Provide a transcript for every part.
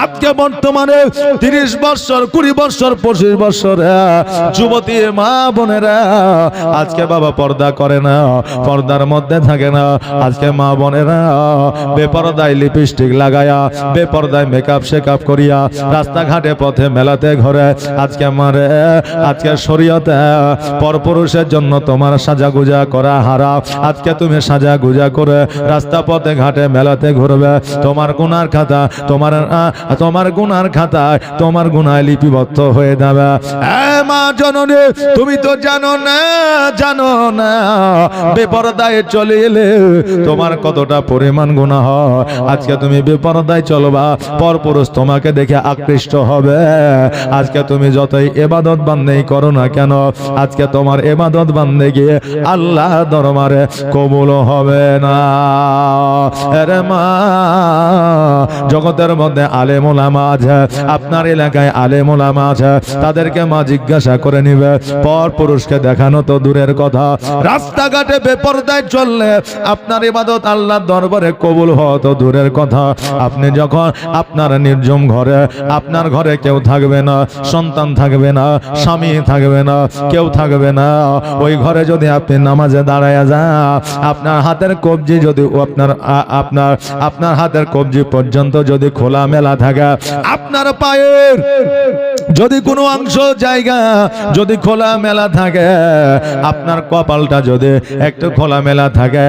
আজকে বর্তমানে 30 বছর 20 বছর 25 বছর যুবতী মা বোনেরা আজকে বাবা পর্দা করে না, পর্দার মধ্যে থাকে না। আজকে মা বোনেরা বেপরদায় লিপস্টিক লাগায়া, বেপরদায় মেকআপ শেকআপ করিয়া রাস্তাঘাটে পথে মেলাতে ঘরে আজকে মারে আজকে শরীয়তে পরপুরুষের জন্য তোমার সাজাগুজা করা হারাম। আজকে তুমি সাজাগুজা করে রাস্তা পথে ঘাটে মেলাতে ঘুরবে, তোমার গুনার খাতা তোমার গুনার খাতায় তোমার গুনায় লিপিবদ্ধ হয়ে যাবে। মা জননী তুমি তো জানো না বেপরদায় চলে এলে তোমার কতটা পরিমাণ গুনাহ হয়। আজকে তুমি বেপরদায় চলবা, পরপুরুষ তোমাকে দেখে আকৃষ্ট হবে। আজকে তুমি যতই ইবাদত বান্দেই করো না কেন, আজকে তোমার ইবাদত বান্দেগি আল্লাহ দরবারে কবুল হবে না। আরে মা, জগতের মধ্যে আলেম ওলামা আছে, আপনার এলাকায় আলেম ওলামা আছে, তাদেরকে মা জিজ্ঞাসা করে নিবে। পরপুরুষকে দেখানো তো দূরের কথা, রাস্তাঘাটে বেপরদায় চললে আপনার ইবাদত আল্লাহর দরবারে কবুল হওয়া তো দূরের কথা। আপনি যখন আপনার নির্জম ঘরে, আপনার ঘরে কেউ থাকবে না, সন্তান থাকবে না, স্বামী থাকবে না, কেউ থাকবে না, ওই ঘরে যদি আপনি নামাজে দাঁড়ায় যান, আপনার হাতের কবজি যদি আপনার হাতের কবজি পর্যন্ত যদি খোলা মেলা থাকে, আপনার পায়ের যদি কোনো অংশ জায়গা যদি খোলা মেলা থাকে, আপনার কপালটা যদি একটু খোলা মেলা থাকে,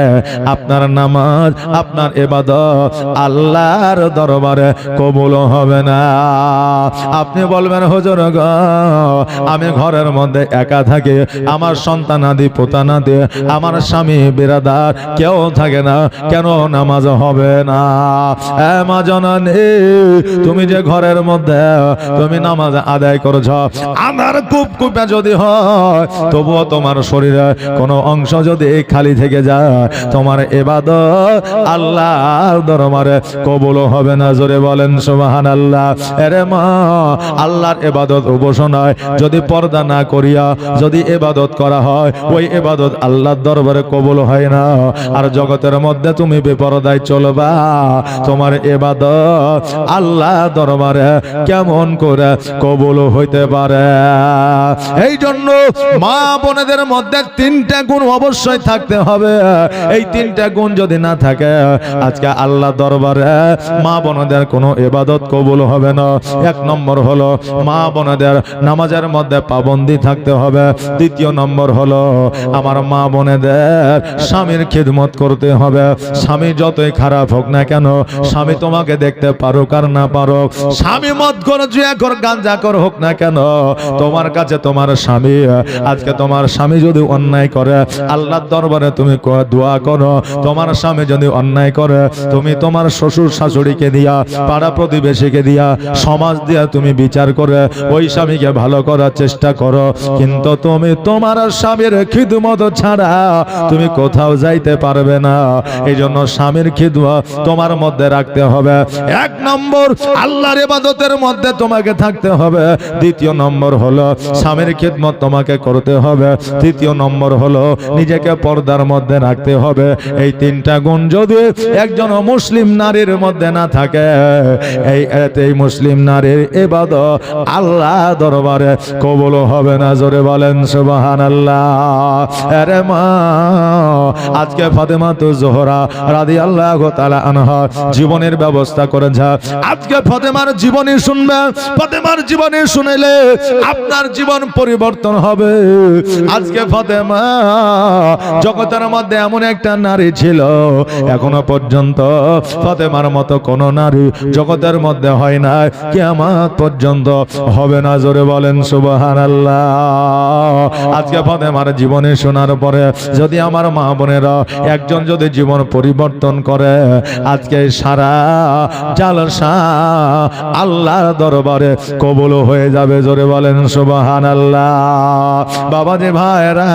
আপনার নামাজ আপনার ইবাদত আল্লাহর দরবারে কবুল হবে না। আপনি বলবেন হুজুর গো, আমি ঘরের মধ্যে একা থাকি, আমার সন্তানাদি পোতানাদি আমার স্বামী বিরাদার কেউ থাকে না, কেন নামাজ হবে না? মা জননী তুমি যে ঘরের মধ্যে তুমি নামাজ আদায় করছ, আমার কুপকুপে যদি হয় তবুও তোমার শরীরে কোনো অংশ যদি খালি থেকে যায়, তোমার ইবাদত আল্লাহর দরবারে কবুল হবে না। জোরে বলেন সুবহানাল্লাহ। আরে মা, আল্লাহর ইবাদত উপাসনায় যদি পর্দা না করিয়া যদি ইবাদত করা হয়, ওই ইবাদত আল্লাহর দরবারে কবুল হয় না। আর জগতের মধ্যে তুমি বেপরদায় চলবা, তোমার ইবাদত আল্লাহ দরবারে কেমন করে কবুল হইতে পারে? এই জন্য মা বোনেদের মধ্যে 3টা গুণ অবশ্যই থাকতে হবে। এই 3টা গুণ যদি না থাকে, আজকে আল্লাহ দরবারে মা বোনেদের কোনো ইবাদত কবুল হবে না। 1 নম্বর হলো মা বোনেদের নামাজের মধ্যে পাবন্দি থাকতে হবে। 2 নম্বর হলো আমার মা বোনেদের স্বামীর খিদমত করতে হবে। স্বামী যতই খারাপ হোক না কেন, স্বামী তোমাকে দেখতে পারুক আর না পারুক, স্বামী মদখোর জুয়াখোর গাঁজাখোর হোক না কেন, তোমার কাছে তোমার স্বামী, আজকে তোমার স্বামী যদি অন্যায় করে, আল্লাহর দরবারে তুমি দোয়া করো। তোমার স্বামী যদি অন্যায় করে, তুমি তোমার শ্বশুর শাশুড়িকে দিয়া, পাড়া প্রতিবেশীকে দিয়া, সমাজ দিয়া তুমি বিচার করে ওই স্বামীকে ভালো করার চেষ্টা করো। কিন্তু তুমি তোমার স্বামীর খিদমত ছাড়া তুমি কোথাও যাইতে পারবে না। এই জন্য স্বামীর খিদমত তোমার মধ্যে রাখতে হবে। 1 নম্বর আল্লাহর ইবাদতের মধ্যে তোমাকে থাকতে হবে। 2 নম্বর হলো স্বামীর খিদমত তোমাকে করতে হবে। 3 নম্বর হলো নিজেকে পর্দার মধ্যে রাখতে হবে। এই 3টা গুণ যদি একজন মুসলিম নারীর মধ্যে না থাকে, এই মুসলিম নারীর ইবাদত আল্লাহ দরবারে কবুল হবে না। জোরে বলেন সুবহানাল্লাহ। আরে মা, আজকে ফাতেমাতু জোহরা রাদিয়াল্লাহু তাআলা আনহা জীবনের ব্যবস্থা করেছে। আজকে ফাতেমার জীবনী শুনবে, ফাতেমার জীবনী শুনলে আপনার জীবন পরিবর্তন হবে। আজকে ফাতেমা জগতের মধ্যে এমন একটা নারী ছিল, এখনো পর্যন্ত ফাতেমার মতো কোন নারী জগতের মধ্যে হয় না, কিয়ামত পর্যন্ত হবে না। জোরে বলেন সুবহানাল্লাহ। আজকে ফাতেমার জীবনী শোনার পরে যদি আমার মা বোনেরা একজন যদি জীবন পরিবর্তন করে, আজকে সারা জালসা আল্লাহর দরবারে কবুল হয়ে যাবে। জোরে বলেন সুবহানাল্লাহ। বাবাজি ভাইরা,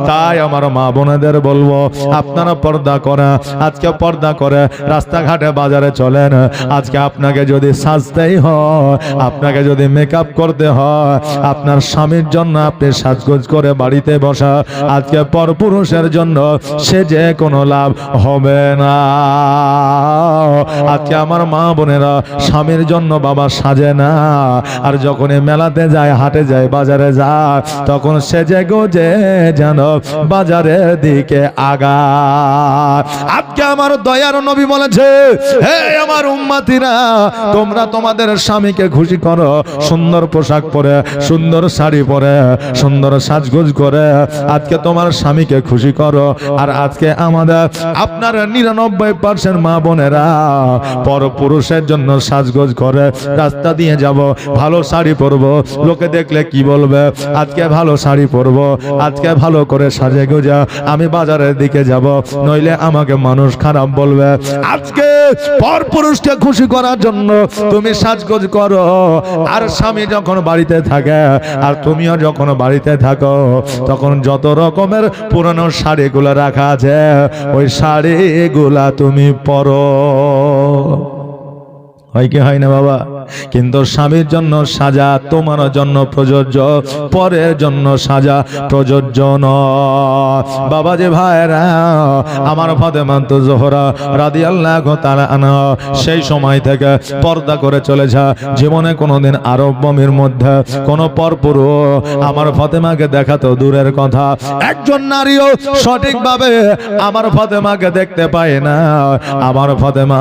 তাই আমার মা বোনেদের বলবো, আপনারা পর্দা করা, আজকে পর্দা করে রাস্তাঘাটে বাজারে চলেন। আজকে আপনাকে যদি সাজতেই হয়, আপনাকে যদি মেকআপ করতে হয়, আপনার স্বামীর জন্য আপনি সাজগোজ করে বাড়িতে বসা, আজকে পরপুরুষের জন্য সে যে কোনো লাভ হবে না। আজকে আমার মা বোনেরা স্বামীর জন্য বাবা সাজে না, আর যখন মেলাতে যায়, হাটে যায়, বাজারে যায়, তখন সেজে গোজে যেন বাজারের দিকে আগায়। আজকে আমার দয়ার নবী বলেছে, হে আমার উম্মতিরা, তোমরা তোমাদের স্বামীকে খুশি করো, সুন্দর পোশাক পরে, সুন্দর শাড়ি পরে, সুন্দর সাজগোজ করে আজকে তোমার স্বামীকে খুশি করো। আর আজকে আমাদের আপনার 99% মা বোনেরা পরপুরুষের জন্য সাজগোজ করে, রাস্তা দিয়ে যাব, ভালো শাড়ি পরবো, লোকে দেখলে কি বলবে, আজকে ভালো শাড়ি পরবো, আজকে ভালো করে সাজে গোজা আমি বাজারের দিকে যাব, নইলে আমাকে মানুষ খারাপ বলবে। আজকে পরপুরুষকে খুশি করার জন্য তুমি সাজগোজ করো, আর স্বামী যখন বাড়িতে থাকে আর তুমিও যখন বাড়িতে থাকো, তখন যত রকমের পুরানো শাড়িগুলো রাখা আছে ওই শাড়িগুলা তুমি পরো। হয় কি হয় না বাবা? কিন্তু স্বামীর জন্য সাজা তোমার জন্য প্রযোজ্য, পরের জন্য সাজা প্রযোজ্য নয়। বাবা যে ভাইরা, আমার ফাতেমা জোহরা রাদিয়াল্লাহু তাআলা আনহা সেই সময় থেকে পর্দা করে চলেছে। জীবনে কোনোদিন আরব ভূমির মধ্যে কোনো পরপুরুষ আমার ফাতেমাকে দেখাতো দূরের কথা, একজন নারীও সঠিকভাবে আমার ফাতেমাকে দেখতে পায় না। আমার ফাতেমা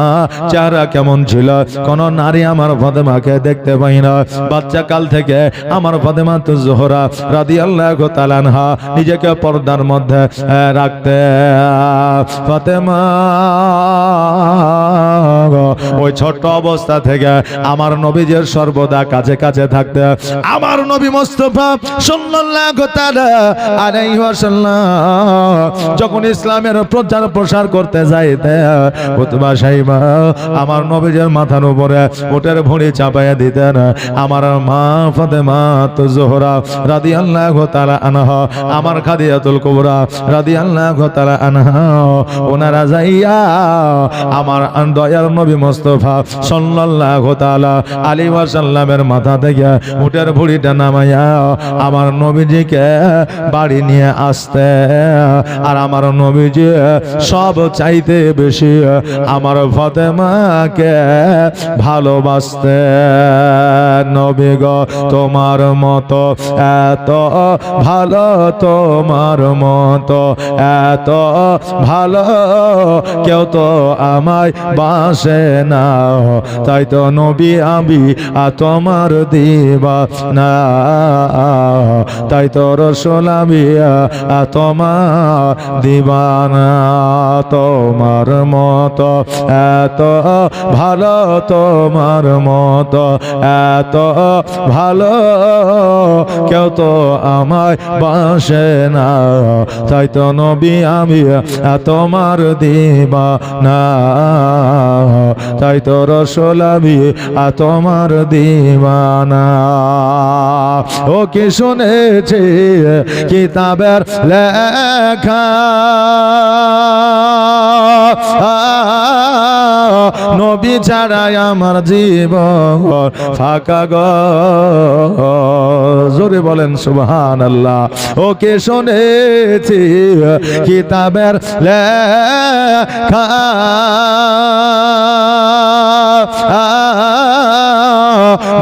চেহারা কেমন ছিল, কোন নারী আমার ফাতেমাকে দেখতে পাই না। বাচ্চা কাল থেকে আমার ফাতেমা জোহরা রাদিয়াল্লাহু তাআলা আনহা নিজেকে পর্দার মধ্যে রাখতে। ফাতেমা ওই ছোট অবস্থা থেকে আমার নবীজির সর্বদা কাছে কাছে থাকতে। আমার নবী মুস্তাফা সাল্লাল্লাহু তাআলা আলাইহি ওয়াসাল্লাম যখন ইসলামের প্রচার প্রসার করতে যাইতে, উতবা সাইবা আমার নবীজির মাথার উপরে ওটের ভুঁড়ি চাপাইয়া দিতেন। আমার মা ফাতেমা জোহরা রাদিয়াল্লাহু তাআলা আনহা, আমার খাদিজাতুল কুবরা রাদিয়াল্লাহু তাআলা আনহা, ওনারা যাইয়া আমার দয়ার নবী মুস্তাফা সাল্লাল্লাহু তাআলা আলাইহি ওয়াসাল্লামের মাথা থেকে উটের ভুঁড়িটা নামাইয়া আমার নবীজিকে বাড়ি নিয়ে আসতে। আর আমার নবীজি সব চাইতে বেশি আমার ফাতেমাকে ভালোবাসতে। নবী গো তোমার মতো এত ভালো, তোমার মতো এত ভালো কেউ তো আমায় বাসে না, তাই তো নবী আমি তোমার দিওয়ানা, তাই তো রাসূল আমি তোমার দিওয়ানা। তোমার মতো এত ভালো, তোমার মতো এত ভালো কেউ তো আমায় বাসে না, তাই তো নবী আমি তোমার দিওয়ানা, তাই তো রাসূল আমি তোমার দিওয়ানা। ও কি শুনেছি কিতাবের লেখা, নবী ছাড়াই আমার জীবন ফাঁকা গো। জোরে বলেন সুবহানাল্লাহ। ও কে শুনেছি কিতাবের লেখা,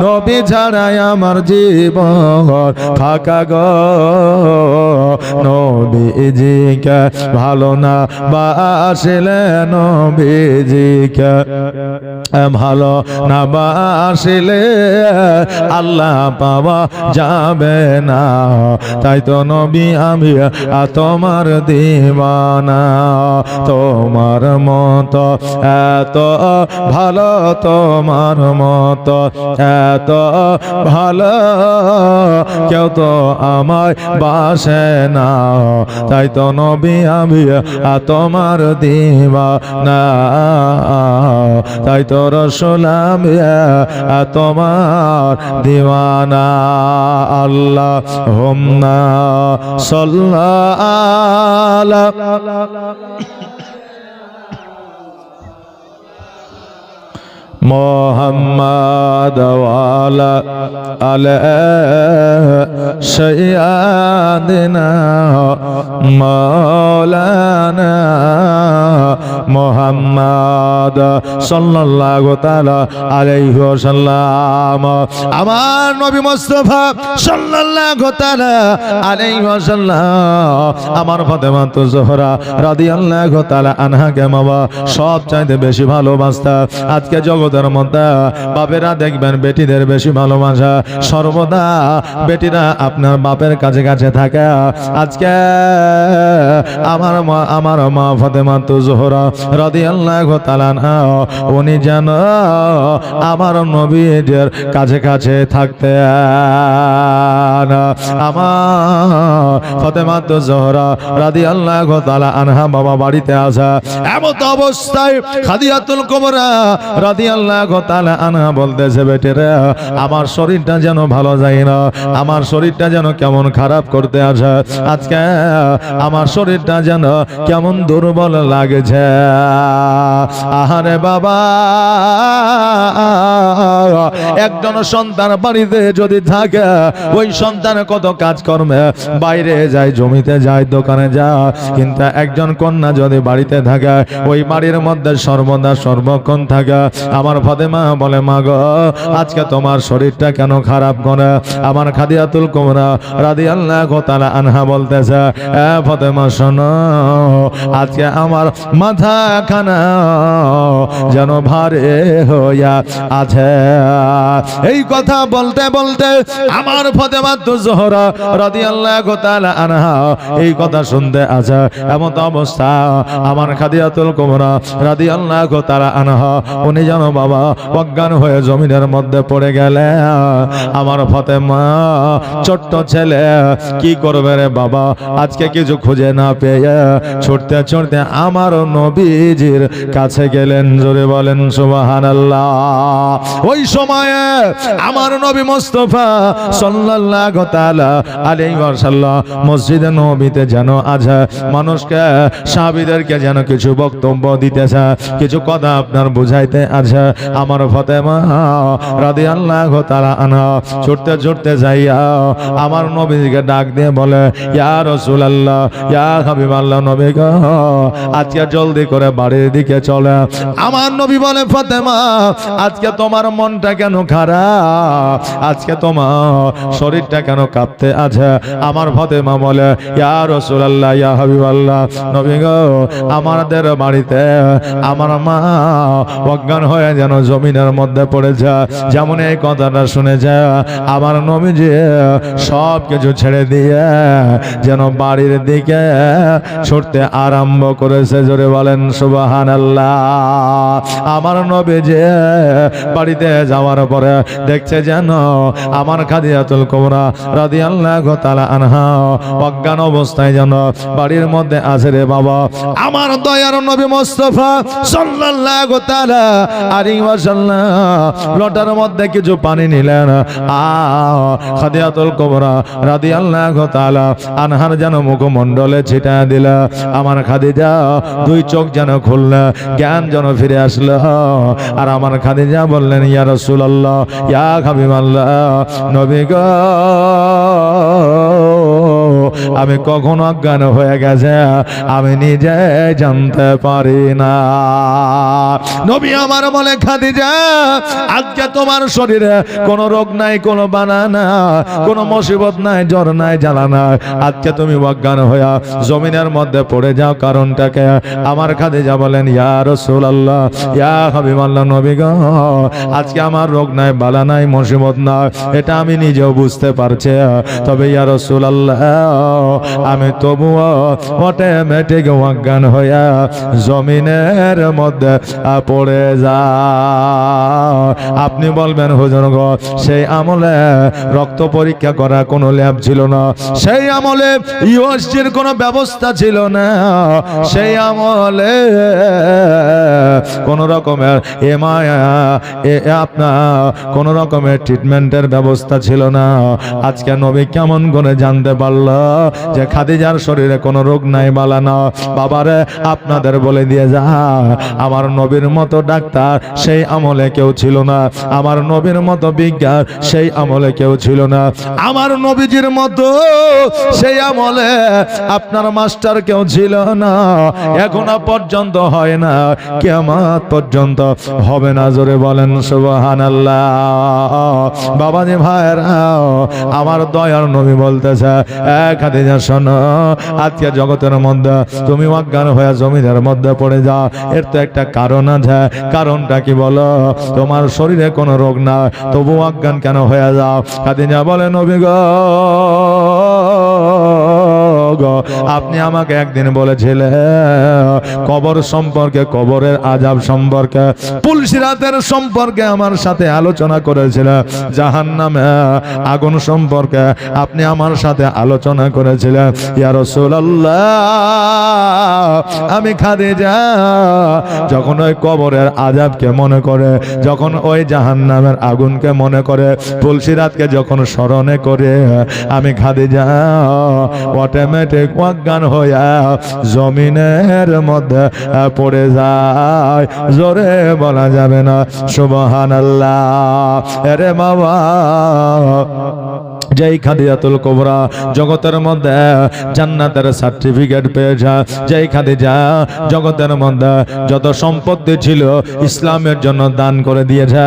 নবী ছাড়াই আমার জীবন ফাঁকা গো। নবীজিকে ভালো না বাসিলে, নবীজিকে ভালো না বাসিলে আল্লাহ পাওয়া যাবে না, তাই তো নবী আমি তোমার দিওয়ানা। তোমার মতো এত ভালো, তোমার মতো এত ভালো কেউ তো আমায় বাসে না, তাই তো নবী আমি তোমার দিওয়ানা, তাই তো রাসূল আমি তোমার দিওয়ানা। আল্লাহুম্মা সাল্লি আলা মোহাম্মদ ওয়ালা আলা সাইয়্যিদিনা মাওলানা মুহাম্মদ সাল্লাল্লাহু তাআলা আলাইহি ওয়াসাল্লাম। আমার নবী মুস্তাফা সাল্লাল্লাহু তাআলা আলাইহি ওয়াসাল্লাম আমার ফাতেমা জোহরা রাদিয়াল্লাহু তাআলা আনহাকে বাবা সব চাইতে বেশি ভালোবাসতা। আজকে জগতের মধ্যে বাপেরা দেখবেন বেটিদের বেশি ভালোবাসা, সর্বদা বেটিরা আপনার বাপের কাছে কাছে থাকে। আজকে আমার মা ফাতেমা জোহরা রাদিয়াল্লাহু তাআলা আনহা উনি যেন আমার নবীর কাছে কাছে থাকতেন। আমার ফাতেমা জোহরা রাদিয়াল্লাহু তাআলা আনহা বাবা বাড়িতে আসা এমত অবস্থায় খাদিজাতুল কুবরা রাদিয়াল্লাহু তাআলা আনহা বলতেছে, বেটেরা আমার শরীরটা যেন ভালো যায় না, আমার শরীরটা যেন কেমন খারাপ করতে আসে, আজকে আমার শরীরটা যেন কেমন দুর্বল লাগছে। আহারে বাবা, একজন সন্তান বাড়িতে যদি থাকে ওই সন্তান কত কাজ কর্মে বাইরে যায়, জমিতে যায়, দোকানে যায়, কিন্তু একজন কন্যা যদি বাড়িতে থাকে ওই বাড়ির মধ্যে সর্বদা সর্বক্ষণ থাকে। আমার ফাতেমা বলে, মা গো আজকে তোমার শরীরটা কেন খারাপ করে? আমার খাদিজাতুল কুবরা রাদিয়াল্লাহু তাআলা আনহা বলতেছে, এ ফাতেমা শোনো, আজকে আমার মাথা খানা যেন ভারে হইয়া আছে। এই কথা বলতে বলতে আমার ফাতেমা জোহরা রাদিয়াল্লাহু তাআলা আনহা এই কথা শুনতে আছে। এমন অবস্থা আমার খাদিজাতুল কুবরা রাদিয়াল্লাহু তাআলা আনহা উনি যেন বাবা অজ্ঞান হয়ে জমিনের মধ্যে পড়ে গেলে। আমার ফাতেমা ছোট্ট ছেলে কি করবে রে বাবা, আজকে কিছু খুঁজে না পেয়ে ছুটতে ছুটতে আমার নবীজির কাছে গেলেন। জোরে বলেন সুবহানাল্লাহ। ওই সময়ে আমার নবী মুস্তাফা সাল্লাল্লাহু তাআলা আলাইহি ওয়াসাল্লাম মসজিদে নববীতে যেন আজ মানুষকে সাহাবীদেরকে যেন কিছু বক্তব্য দিতেছে, কিছু কথা আপনার বুঝাইতে আছে। আমার ফাতেমা রাদিয়াল্লাহু তাআলা আনহা ছুটতে ছুটতে যাইয়া আমার নবীকে ডাক দিয়ে বলে, ইয়া রাসূলুল্লাহ, ইয়া হাবিবাল্লাহ, নবী গো আজকে জলদি করে বাড়ির দিকে চলে। আমার নবী বলে, ফাতেমা আজকে তোমার মনটা কেন খারাপ, আজকে তোমার শরীরটা কেন কাঁপতে আছে? আমার ফাতেমা বলে, ইয়া রাসূলুল্লাহ, ইয়া হাবিবাল্লাহ, নবী গো আমাদের বাড়িতে আমার মা অজ্ঞান হয়ে যেন জমিনের মধ্যে পড়েছে। যেমন এই কথাটা শুনেছে আমার নবীজি সব কিছু ছেড়ে দিয়ে যেন বাড়ির দিকে ছুটতে আরম্ভ করেছে। জোরে বলেন সুবহানাল্লাহ। আমার নবীজি বাড়িতে যাওয়ার পরে দেখছে যেন আমার খাদিজাতুল কুবরা রাদিয়াল্লাহু তাআলা আনহা অজ্ঞান অবস্থায় যেন বাড়ির মধ্যে আছে রে বাবা। আমার দয়ার নবী মুস্তাফা সাল্লাল্লাহু তাআলা আলাইহি ওয়াসাল্লাম লোটার মধ্যে কিছু পানি নিলেন, খাদিজাতুল কুবরা রাদিয়াল্লাহু তাআলা আনহার যেন মুখমণ্ডলে ছিটায় দিল। আমার খাদিজা দুই চোখ যেন খুলল, জ্ঞান যেন ফিরে আসলো। আর আমার খাদিজা বললেন, ইয়া রাসূলুল্লাহ, ইয়া হাবিবাল্লাহ, নবী গো আমি কখন অজ্ঞান হয়ে গেছে আমি নিজে জানতে পারি না। নবী আমার বলে, খাদিজা আজকে তোমার শরীরে কোনো রোগ নাই, কোনো বানা না, কোনো মুসিবত নাই, জ্বর নাই, জ্বালা নাই, আজকে তুমি অজ্ঞান হইয়া জমিনের মধ্যে পড়ে যাও, কারণটাকে? আমার খাদিজা বলেন, ইয়া রাসূলুল্লাহ, ইয়া হাবিবাল্লাহ, নবী গো আজকে আমার রোগ নাই, বালা নাই, মুসিবত নাই, এটা আমি নিজেও বুঝতে পারছি, তবে ইয়া রাসূলুল্লাহ আমি তবুও অটোমেটিক অজ্ঞান হইয়া জমিনের মধ্যে পড়ে যা। আপনি আপনি বলবেন হুজুর গো সেই আমলে রক্ত পরীক্ষা করা কোনো ল্যাব ছিল না, সেই আমলে ইউএসজির কোনো ব্যবস্থা ছিল না, সেই আমলে কোন রকমের আপনার কোন রকমের ট্রিটমেন্টের ব্যবস্থা ছিল না। আজকে নবী কেমন করে জানতে পারলো যে খাদিজার শরীরে কোনো রোগ নাই বালা না? বাবারে আপনাদের বলে দিয়ে যা, আমার নবীর মতো ডাক্তার সেই আমলে কেউ ছিল না, আমার নবীর মতো বিজ্ঞান সেই আমলে কেউ ছিল না, আমার নবীজির মতো সেই আমলে আপনার মাস্টার কেউ ছিল না, এখনো পর্যন্ত হয় না, কিয়ামত পর্যন্ত হবে না। জোরে বলেন সুবহানাল্লাহ। বাবাজি ভাইরা, আমার দয়ার নবী বলতেছে খাদিজা শোনো, আজকে জগতের মধ্যে তুমি অজ্ঞান হয়ে জমিনের মধ্যে পড়ে যাও, এর তো একটা কারণ আছে। কারণটা কি বলো? তোমার শরীরে কোনো রোগ না, তবু অজ্ঞান কেন হয়ে যাও? খাদিজা বলে নবী গো, আপনি আমাকে একদিন বলেছিলেন কবর সম্পর্কে, কবরের আযাব সম্পর্কে, পুলসিরাতের সম্পর্কে আমার সাথে আলোচনা করেছিলেন, জাহান্নামে আগুন সম্পর্কে আপনি আমার সাথে আলোচনা করেছিলেন। ইয়া রাসূলুল্লাহ, আমি খাদিজা যখন ওই কবরের আযাবকে মনে করে, যখন ওই জাহান্নামের আগুনকে মনে করে, পুলসিরাতকে যখন স্মরণে করে, আমি খাদিজা অটোমেটিক অজ্ঞান হইয়া জমিনের মধ্যে পড়ে যায়। জোরে বলা যাবে না সুবহানাল্লাহ। আরে বাবা, যেই খাদিজাতুল কুবরা জগতের মধ্যে জান্নাতের সার্টিফিকেট পেয়েছে, যেই খাদিজা জগতের মধ্যে যত সম্পত্তি ছিল ইসলামের জন্য দান করে দিয়েছে,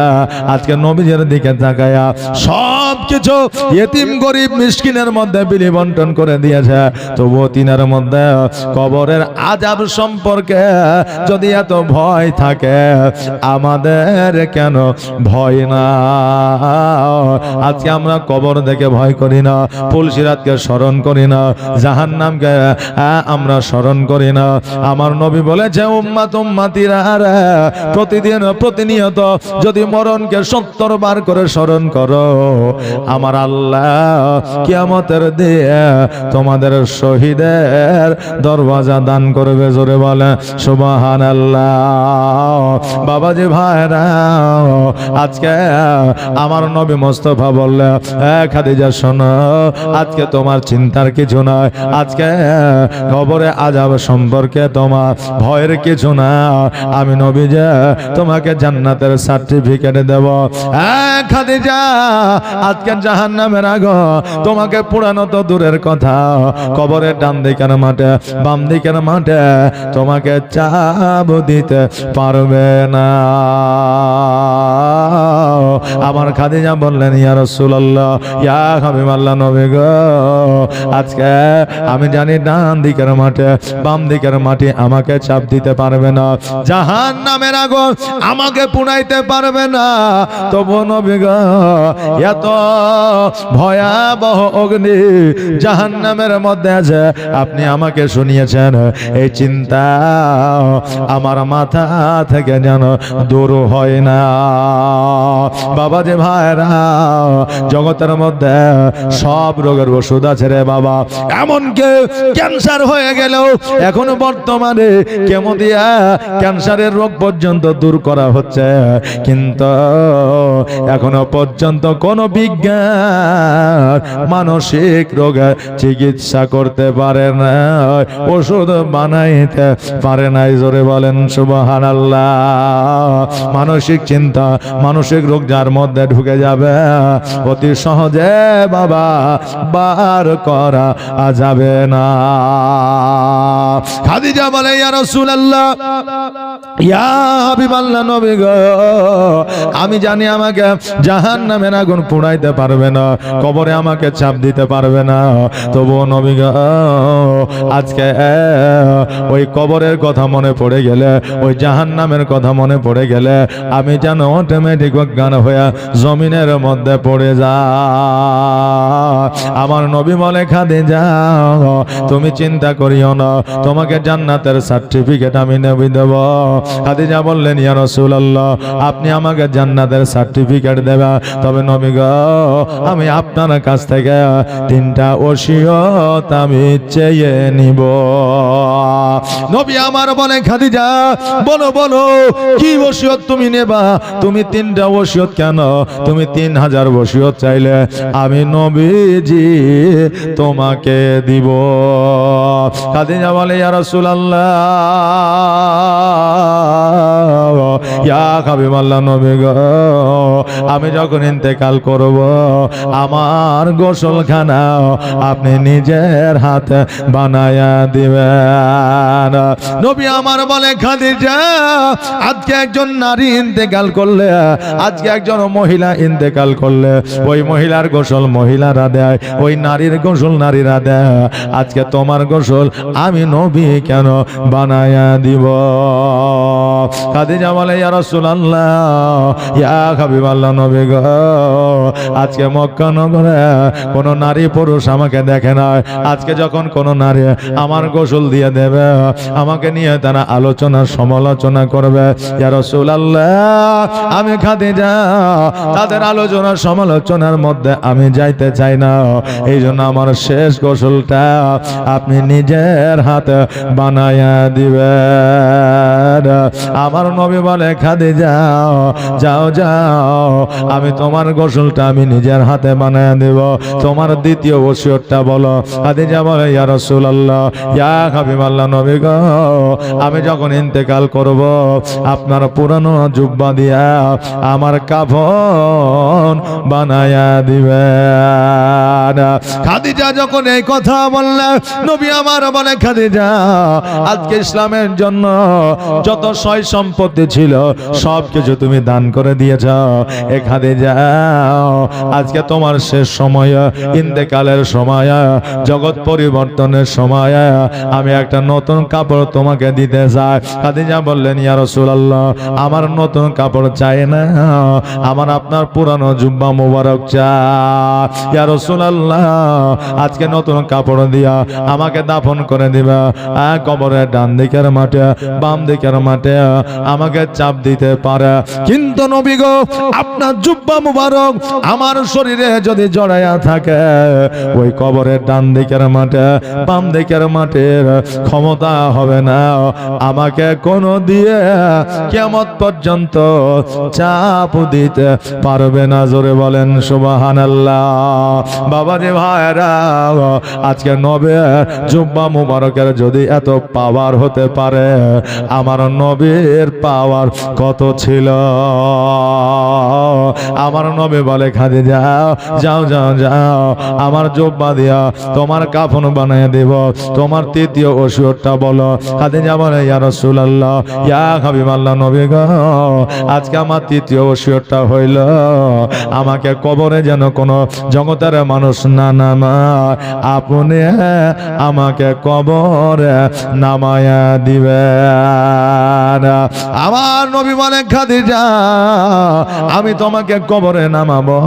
আজকে নবীজির দিকে তাকায়া সব কিছু ইতিম গরিব মিসকিনের মধ্যে বিলি বন্টন করে দিয়েছে, তবুও তিনার মধ্যে কবরের আযাব সম্পর্কে যদি এত ভয় থাকে, আমাদের কেন ভয় না? আজকে আমরা কবর দেখে ভয় করি না, পুলসিরাতকে স্মরণ করি না, জাহান্নামকে আমরা স্মরণ করি না। আমার নবী বলেছে উম্মাত উম্মাতিরা প্রতিদিন প্রতিনিয়ত যদি মরণকে 70 বার করে স্মরণ করো, আমার আল্লাহ কিয়ামতের দিয়ে তোমাদের শহীদের দরওয়াজা দান করবে। জোরে বলে সুবহানাল্লাহ। বাবাজি ভাইরা, আজকে আমার নবী মুস্তাফা বললে খাদিজা শোনো, আজকে তোমার চিন্তার কিছু নয়, আজকে কবরে আযাব সম্পর্কে তোমার ভয়ের কিছু না, আমি নবী যে তোমাকে জান্নাতের সার্টিফিকেট দেব। খাদিজা, আজকে জাহান্নামের আগুন তোমাকে পোড়ানো তো দূরের কথা, কবরের ডান দিকের মাঠে বাম দিকের মাঠে তোমাকে চাপ দিতে পারবে না। আমার খাদিজা বললেন ইয়া রাসূলুল্লাহ, ইয়া হাবিবাল্লাহ নবী গো, আজকে আমি জানি ডান দিকের মাঠে বাম দিকের মাটি আমাকে চাপ দিতে পারবে না, জাহান্নামের আগুন আমাকে পুড়াইতে পারবে না, তবু নবী গো এত ভয়াবহ অগ্নি জাহান্নামের মধ্যে আছে আপনি আমাকে শুনিয়েছেন, এই চিন্তা আমার মাথা থেকে যেন দূর হয় না। বাবা যে ভাইরা, জগতের মধ্যে সব রোগের ওষুধ আছে রে বাবা, এমনকি ক্যান্সার হয়ে গেলেও এখন বর্তমানে কেমো দিয়া ক্যান্সারের রোগ পর্যন্ত দূর করা হচ্ছে, কিন্তু এখনো পর্যন্ত কোন বিজ্ঞান মানসিক রোগের চিকিৎসা করতে পারে না, ওষুধ বানাইতে পারে নাই। জোরে বলেন সুবহানাল্লাহ। মানসিক চিন্তা মানসিক রোগ যার মধ্যে ঢুকে যাবে, অতি সহজে বাবা বার করা যাবে না। খাদিজা বলে ইয়া রাসূলুল্লাহ, ইয়া হাবিবাল্লাহ নবী গো, আমি জানি আমাকে জাহান্নামের আগুন পুড়াইতে পারবে না, কবরে আমাকে চাপ দিতে পারবে না, তবুও নবী গো আজকে ওই কবরের কথা মনে পড়ে গেলে, ওই জাহান্নামের কথা মনে পড়ে গেলে আমি যেন অটোমেটিক অজ্ঞান হয়ে হয়ে জমিনের মধ্যে পড়ে যায়। আমার নবী বলে খাদিজা তুমি চিন্তা করিও না, তোমাকে জান্নাতের সার্টিফিকেট আমি নবী দেব। খাদিজা বললেন ইয়া রাসূলুল্লাহ আপনি আমাকে জান্নাতের সার্টিফিকেট দেবা, তবে নবী গো আমি আপনার কাছ থেকে 3টা ওসিয়ত আমি চেয়ে নিব। নবী আমার বলে খাদিজা বলো বলো কি ওসিয়ত তুমি নেবা? তুমি 3টা ওসিয়ত কেন, তুমি 3000 ওসিয়ত চাইলে আমি নবীজি তোমাকে দিব। খাদিজা বলে ইয়া রাসূলুল্লাহ ইয়া হাবিবাল্লাহ নবী গো আমি যখন ইন্তেকাল করব আমার গোসলখানা আপনি নিজের হাতে বানায়া দিবেন। নবী আমার বলে খাদিজা আজকে একজন নারী ইন্তেকাল করলে, আজকে একজন মহিলা ইন্তেকাল করলে ওই মহিলার গোসল মহিলারা দেয়, ওই নারীর গোসল নারীরা দেয়, আজকে তোমার গোসল আমি নবী কেন বানায়া দিব? খাদিজা বলে ইয়া রাসূলুল্লাহ ইয়া হাবিবাল্লাহ নবী গো আজকে মক্কা নগরে কোন নারী পুরুষ আমাকে দেখে না, আজকে যখন কোন নারী আমার গোসল দিয়ে দেবে আমাকে নিয়ে তারা আলোচনা সমালোচনা করবে। ইয়া রাসূলুল্লাহ আমি খাদিজা তাদের আলোচনা সমালোচনার মধ্যে আমি যাইতে চাই না, এই জন্য আমার শেষ গোসলটা আপনি নিজের হাতে বানায়া দিবেন। আমার নবী বলে খাদিজা যাও যাও আমি তোমার গোসলটা আমি নিজের হাতে বানায়া দেব, তোমার দ্বিতীয় ওসিয়তটা বলো। খাদিজা বলে ইয়া রাসূলুল্লাহ ইয়া হাবিবাল্লাহ নবী গো আমি যখন ইন্তেকাল করব আপনার পুরানো জুব্বা দিয়া আমার কাফন বানায়া দিবেন। খাদিজা যখন এই কথা বললে নবী আমার বলে খাদিজা আজকে ইসলামের জন্য যত সয় সম্পত্তি ছিল সব কিছু তুমি দান করে দিয়েছ, এ খাদিজা আজকে তোমার শেষ সময় ইন্তেকালের সময় জগৎ পরিবর্তনের সময় আমি একটা নতুন কাপড় তোমাকে দিতে চাই। খাদিজা বললেন ইয়া রাসূলুল্লাহ আমার নতুন কাপড় চাই না, আমার আপনার পুরানো জুব্বা মোবারক চাই। ইয়া রাসূলুল্লাহ আজকে নতুন কাপড় দিয়া আমাকে দাফন করে দিবা, কবরের ডান দিকের মাঠে বাম দিকের মাঠে আমাকে চাপ দিতে পারে, কিন্তু নবী গো আপনার জুব্বা মুবারক আমার শরীরে যদি জড়ায়া থাকে ওই কবরের ডান দিকের মাঠে বাম দিকের মাঠের ক্ষমতা হবে না আমাকে কোন দিয়ে কিয়ামত পর্যন্ত চাপ দিতে পারবে না। জোরে বলেন সুবহানাল্লাহ। বাবা রে ভাইরা আজকে নবী জুব্বা মুবারকের যদি এত পাওয়ার হতে পারে আমার নবীর পাওয়ার কত ছিল। আমার নবী বলে খাদিজা যাও যাও যাও আমার জুব্বা দিয়া তোমার কাফন বানিয়ে দেব, তোমার তৃতীয় ওসিয়তটা বলো। খাদিজা বলে ইয়া রাসূলুল্লাহ ইয়া হাবিবাল্লাহ নবী গো আজকে আমার তৃতীয় ওসিয়তটা হইল আমাকে কবরে যেন কোনো জগতের মানুষ না নামায়, আপনি আমাকে কবরে নামায়া দিবেন। আমার নবী বলে খাদিজা আমি তোমাকে কবরে নামাবো,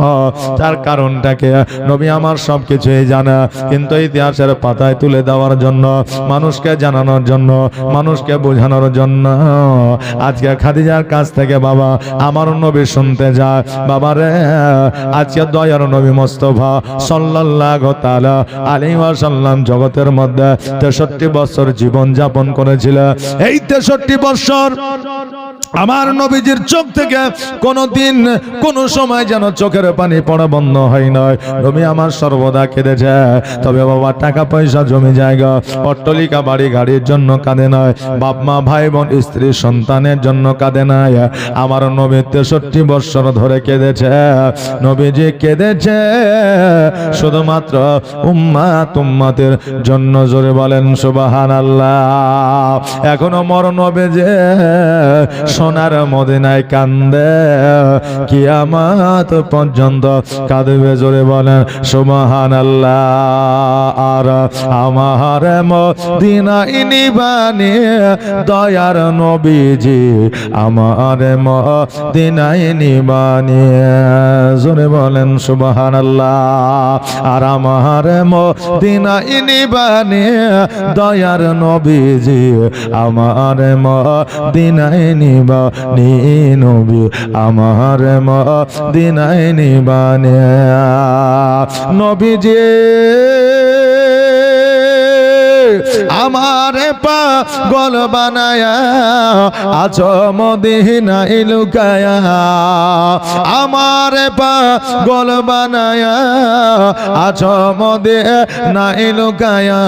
তার কারণটাকে নবী আমার সবকিছুই জানা, কিন্তু ইতিহাসের পাতায় তুলে দেওয়ার জন্য মানুষকে জানানোর জন্য মানুষকে বোঝানোর জন্য আজকে খাদিজার কাছ থেকে বাবা আমার নবী শুনতে যায়। বাবারে আজকে দয়ার নবী মুস্তাফা সাল্লাল্লাহু তাআলা আলাইহি ওয়াসাল্লাম জগতের মধ্যে 63 বছর জীবন যাপন করেছিল। এই 63 বছর আমার নবীজির চোখ থেকে কোনদিন কোন সময় যেন চোখের পানি পড়া বন্ধ হয় নয়। নবী আমার সর্বদা কেঁদেছে, তবে বাবা টাকা পয়সা জমি জায়গা অট্টালিকা বাড়ি গাড়ির জন্য কাঁদে নয়, বাপ মা ভাই বোন স্ত্রী সন্তানের জন্য কাঁদে নাই। আমার নবী 63 বছর ধরে কেঁদেছে। নবীজি কেঁদেছে শুধুমাত্র উম্মাতের জন্য। জোরে বলেন সুবহানাল্লাহ। এখনো মরণ হবে যে সোনার মদিনায় কান্দে কিয়ামত কিয়ামত পর্যন্ত কাঁদবে। জোরে বলেন সুবহানাল্লাহ। আর আমার মদিনায় নিবানে দয়ার নবীজি আমার মদিনায় নিবানে। জোরে বলেন সুবহানাল্লাহ। আর আমার মদিনায় নিবানে দয়ার নবীজি আমার মদিনায় নিবানে। নবী আমার মদিনায় নিবানে। নবীজি আমার পাগল বানায়া আছো মদিনায় লুকায়া। আমার পাগল বানায়া আছো মদিনায় লুকায়া।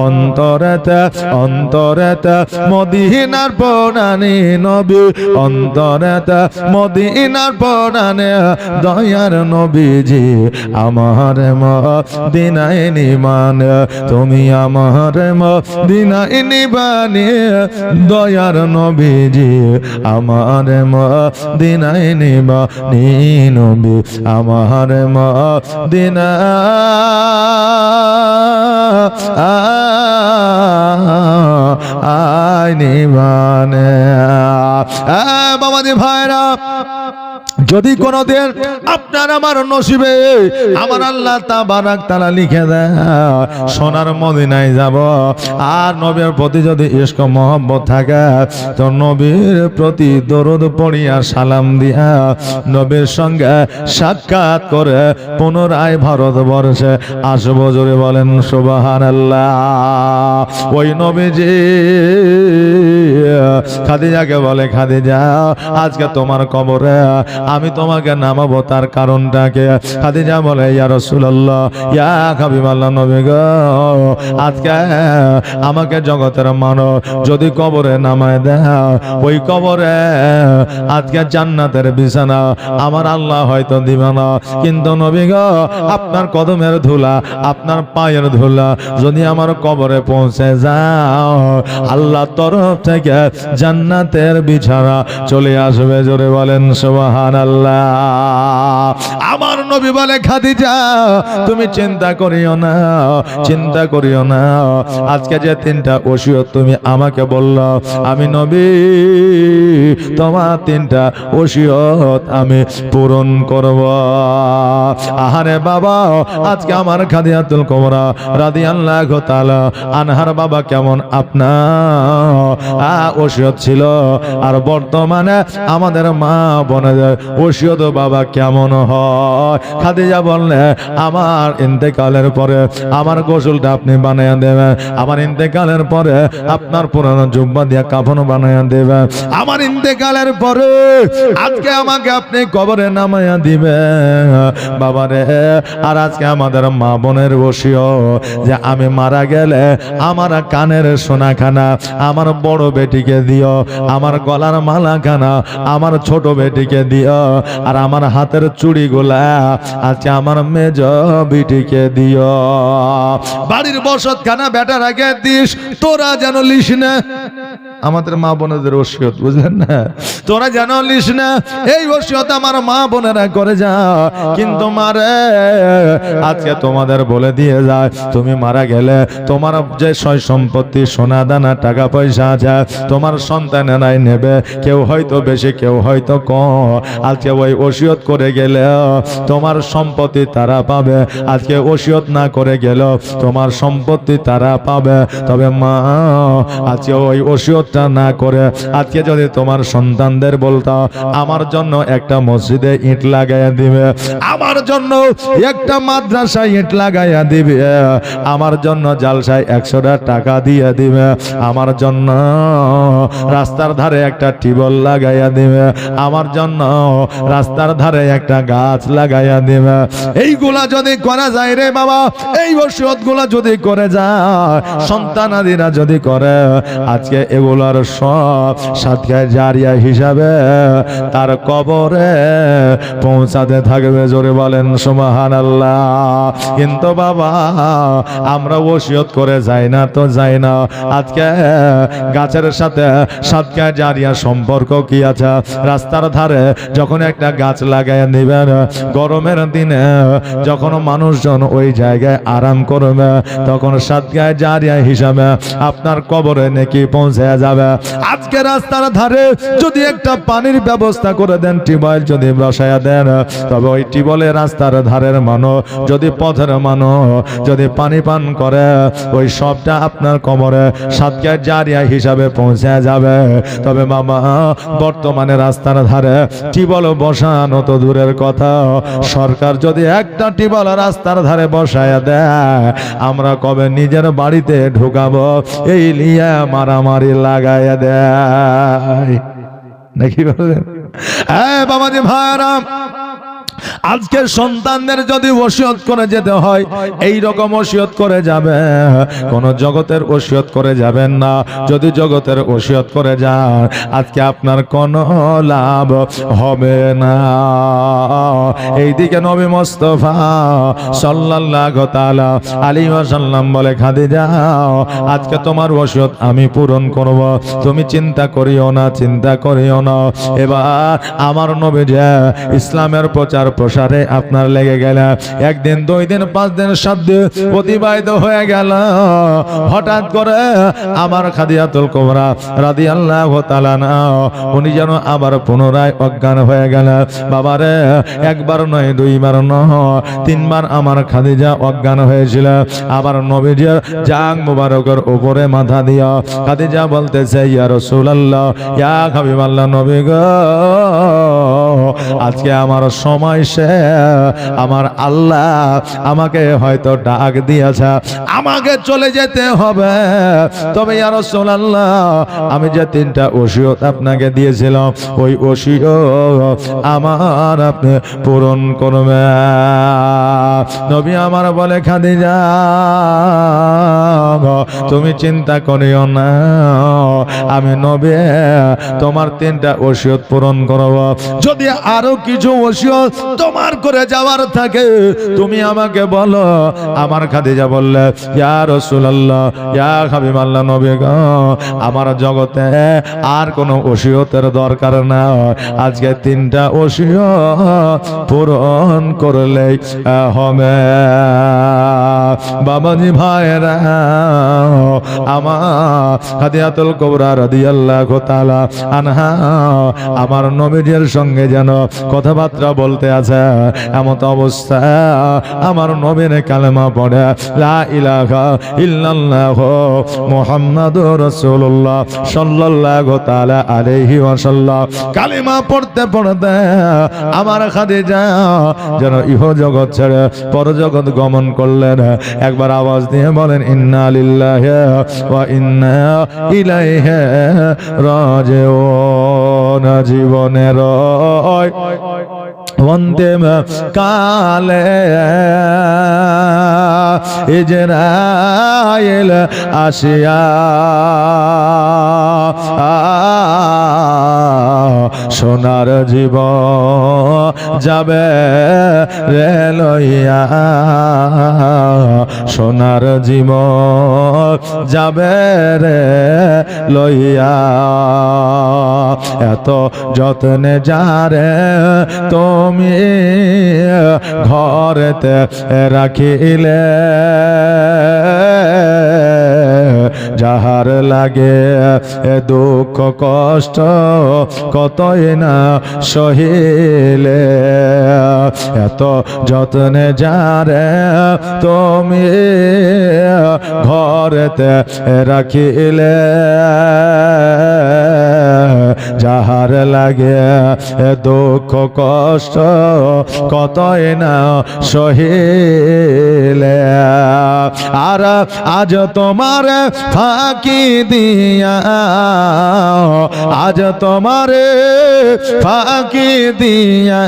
অন্তরেতে অন্তরেতে মদিনার পরাণে নবী। অন্তরেতে মদিনার পরাণে দয়ার নবীজি আমার মদিনায় নিবানে। তুমি আমার মদিনায় নিবানে দয়ার নবীজি আমার মদিনায় নিবানে। নবী আমার মদিনায় নিবানে। বাবাজি ভাইরা, যদি কোনদিন আপনার আমার নসিবে আমার আল্লাহ তাবারাক তাআলা লিখে দেয় সোনার মদিনায় যাব, আর নবীর প্রতি যদি ইশক মহব্বত থাকে, তো নবীর প্রতি দরুদ পড়িয়া সালাম দিয়া নবীর সঙ্গে সাক্ষাৎ করে পুনরায় ভারতবর্ষে আসবো। জোরে বলেন সুবহানাল্লাহ। ওই নবীজি খাদিজাকে বলে, খাদিজা আজকে তোমার কবরে আমি তোমাকে নামাবো, তার কারণটাকে? খাদিজা বলে, ইয়া রাসূলুল্লাহ, ইয়া হাবিবাল্লাহ, নবী গো, আজকে আমাকে জগতের মানব যদি কবরে নামায় দেয়, ওই কবরে আজকে জান্নাতের বিছানা আমার আল্লাহ হয়তো দিবে না, কিন্তু নবী গো আপনার কদমের ধুলা, আপনার পায়ের ধুলা যদি আমার কবরে পৌঁছে যাও, আল্লাহ তরফ থেকে জান্নাতের বিছানা চলে আসবে। জোরে বলেন সুবহানাল্লাহ। আমার নবী বলে, খাদিজা তুমি চিন্তা করিও না, চিন্তা করিও না, আজকে যে তিনটা ওসিয়ত তুমি আমাকে বললো, আমি নবী তোমার তিনটা ওসিয়ত আমি পূরণ করব। আহারে বাবা, আজকে আমার খাদিজাতুল কুবরা রাদিয়াল্লাহু তাআলা আনহার বাবা কেমন আপনার ওসিয়ত ছিল, আর বর্তমানে আমাদের মা বোনেদের ওসিয়ত বাবা কেমন হয়? খাদিজা বললে, আমার ইন্তেকালের পরে আমার গোসলটা আপনি বানাইয়া দেবেন, আমার ইন্তেকালের পরে আপনার পুরানো জুব্বা দিয়ে কাফন বানাইয়া দেবেন, আমার ইন্তেকালের পরে আজকে আমাকে আপনি কবরে নামাইয়া দিবেন বাবারে। আর আজকে আমাদের মা বোনের ওসিয়ত যে আমি মারা গেলে আমার কানের সোনাখানা আমার বড় বেটিকে দিও, আমার গলার মালাখানা আমার ছোট বেটিকে দিও, আর আমার হাতের চুড়িগুলা আজকে আমার মেজ বেটিকে দিও। বাড়ির বসতখানা বেটার আগে দিস, তোরা যেন লিস না। আমাদের মা বোনদের ওসিয়ত, বুঝলেন না? তোরা যেন লিস না, এই ওসিয়ত আমার মা বোনেরা করে যা। কিন্তু মারে আজকে তোমাদের বলে দিয়ে যায়, তুমি মারা গেলে তোমার যে সয় সম্পত্তি, সোনা দানা, টাকা পয়সা আছে, তোমার সন্তানেরাই নেবে, কেউ হয়তো বেশি, কেউ হয়তো কম। আজকে ওই ওসিয়ত করে গেলে তোমার সম্পত্তি তারা পাবে, আজকে ওসিয়ত না করে গেল তোমার সম্পত্তি তারা পাবে। তবে মা আজকে ওই ওসিয়তটা না করে আজকে যদি তোমার সন্তানদের বলতো, আমার জন্য একটা মসজিদে ইট লাগাইয়া দিবে, আমার জন্য একটা মাদ্রাসায় ইট লাগাইয়া দিবে, আমার জন্য জালসায় 100টা টাকা দিয়ে দিবে, আমার জন্য রাস্তার ধারে একটা টিউবওয়েল লাগাইয়া দিবে, আমার জন্য রাস্তার ধারে একটা গাছ লাগাইয়া দিবে, এইগুলা যদি করা যায় রে বাবা, এই ওসিয়ত গুলা যদি করে যায়, সন্তানাদিরা যদি করে, আজকে এগুলো গুলার সব সাদকায়ে জারিয়া হিসাবে তার কবরে পৌঁছাতে থাকবে। জোরে বলেন সুবহানাল্লাহ। কিন্তু বাবা আমরা ওসিয়ত করে যাই না তো যাই না। আজকে গাছের সাথে সাদকায়ে জারিয়া সম্পর্ক কি আছে? রাস্তার ধারে যখন একটা গাছ লাগায় দিবেন, গরমের দিনে যখন মানুষজন ওই জায়গায় আরাম করবে, তখন সাদকায়ে জারিয়া হিসাবে আপনার কবরে নেকি পৌঁছে যাবে। আজকে রাস্তার ধারে যদি একটা পানির ব্যবস্থা করে দেন, টিউবওয়েল যদি বসায়া দেন, তবে ওই টিউবওয়েলে রাস্তার ধারের মানুষ যদি পথের মানুষ যদি পানি পান করে, ওই সবটা আপনার কবরে সাদকায়ে জারিয়া হিসাবে পৌঁছে যাবে। তবে মামা বর্তমানে রাস্তার ধারে টিউবওয়েল বসানো তো দূরের কথা, সরকার যদি একটা টিউবওয়েল রাস্তার ধারে বসায়া দেয়, আমরা কবে নিজের বাড়িতে ঢুকাবো এই নিয়ে মারামারি লাগাইয়া দেয় নাকি বলেন? হ্যাঁ বাবাজি ভাইরা, আজকে সন্তানদের যদি ওসিয়ত করে যেতে হয়, এই রকম ওসিয়ত করে যাবে, কোন জগতের ওসিয়ত করে যাবেন না। যদি জগতের ওসিয়ত করে যান, আজকে আপনার কোনো লাভ হবে না। এইদিকে নবী মুস্তাফা সাল্লাল্লাহু তাআলা আলাইহি ওয়াসাল্লাম বলে, খাদিজা আজকে তোমার ওসিয়ত আমি পূরণ করব, তুমি চিন্তা করিও না, চিন্তা করিও না। এবার আমার নবী যে ইসলামের প্রচার প্রসারে আপনার লেগে গেল, একদিন 2 দিন 5 দিন 7 দিন অতিবাহিত হয়ে গেল। হঠাৎ করে আমার খাদিজাতুল কুবরা রাদিয়াল্লাহু তাআলা না, উনি যেন আবার পুনরায় অজ্ঞান হয়ে গেল। বাবারে, একবার নয়, 2 বার নয়, 3 বার আমার খাদিজা অজ্ঞান হয়েছিল। আবার নবীজির জাং মুবারকের উপরে মাথা দিয়া খাদিজা বলতেছে, ইয়া রাসূলুল্লাহ, ইয়া হাবিবাল্লাহ, নবী গো, আজকে আমার সময় আমার আল্লাহ আমাকে হয়তো ডাক দিয়েছে, আমাকে চলে যেতে হবে। তবে ইয়া রাসূলুল্লাহ, আমি যে 3টা ওসিয়ত আপনাকে দিয়েছিলাম, ওই ওসিয়ত আমার আপনি পূরণ করবেন। নবী আমার বলে, খাদিজা তুমি চিন্তা করিও না, আমি নবী তোমার 3টা ওসিয়ত পূরণ করব। যদি আরো কিছু ওসিয়ত তোমার করে যাওয়ার থাকে, তুমি আমাকে বলো। আমার খাদিজা বললে, ইয়া রাসূলুল্লাহ, ইয়া হাবিবাল্লাহ, নবী গো, আমার জগতে আর কোনো ওসিয়তের দরকার না, আজকে 3টা ওসিয়ত পূরণ করলেই হবে। বাবাজি ভাইরা, আমার খাদিজাতুল কুবরা রাদিয়াল্লাহু তাআলা আনহা আমার নবীজির সঙ্গে যেন কথাবার্তা বলতে আছে, এমন অবস্থা আমার নবীর কালেমা পড়ে, লা ইলাহা ইল্লাল্লাহ মুহাম্মাদুর রাসূলুল্লাহ সাল্লাল্লাহু তাআলা আলাইহি ওয়াসাল্লাম কালেমা পড়তে পড়তে আমার খাদিজা যেন ইহ জগৎ ছেড়ে পরজগৎ গমন করলেন। একবার আওয়াজ দিয়ে বলেন, ইন্না লিল্লাহি ওয়া ইন্না ইলাইহি রাজিউন। জীবনের অন্তিম কালে ইজরাইল আসিয়া সোনার জীবন যাবে রে লইয়া, সোনার জীবন যাবে রে লইয়া। এত যত্নে যারে তুমি ঘরেতে রাখিলে, যাহার লাগে দুঃখ কষ্ট কতই না সহিলে, এত যত্নে যারে তুমি ঘরেতে রাখিলে, যাহার লাগে দুঃখ কষ্ট কতই না সহিলে। আর আজ তোমার ফাঁকি দিয়া, আজ তোমার ফাঁকি দিয়া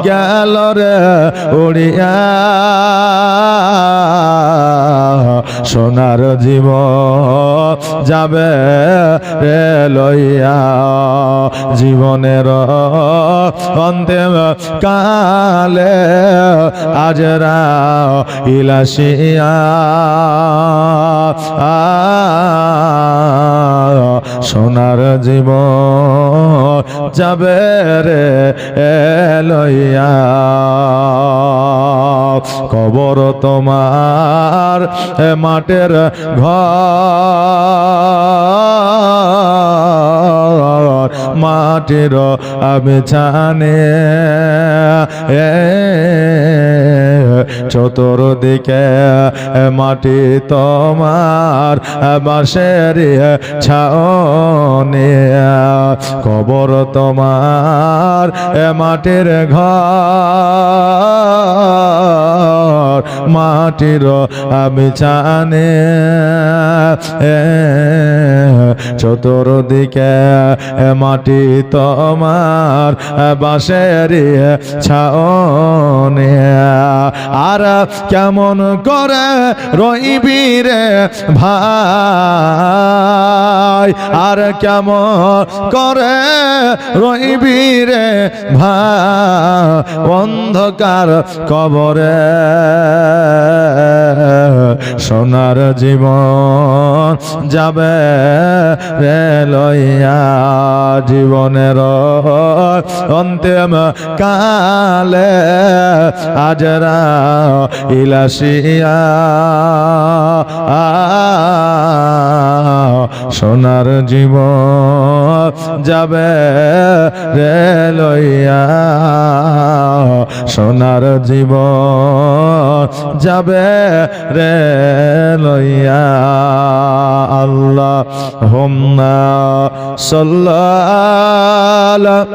গেল রে উড়িয়া, সোনার জীবন যাবে রে লইয়া জীবনের অন্তিম কালে আজরা ইলাসিয়া সোনার জীবন যাবে রে লইয়া কবর তোমার মাটির ঘর মাটির বিছানে চতুর্দিকে মাটি তোমার বাঁশের ছাউনি কবর তোমার মাটির ঘর মাটির বিছানে চতুর্দিকে মাটি তোমার বাঁশের ছাউনি আর কেমন করে রইবি রে ভাই আর কেমন করে রইবি রে ভাই অন্ধকার কবরে সোনার জীবন যাবে রে লইয়া জীবনের অন্তিম কালে আজরা ইলাসিয়া সোনার জীবন যাবে রে লইয়া সোনার জীবন যাবে রে লইয়া আল্লাহুম্মা সাল্লি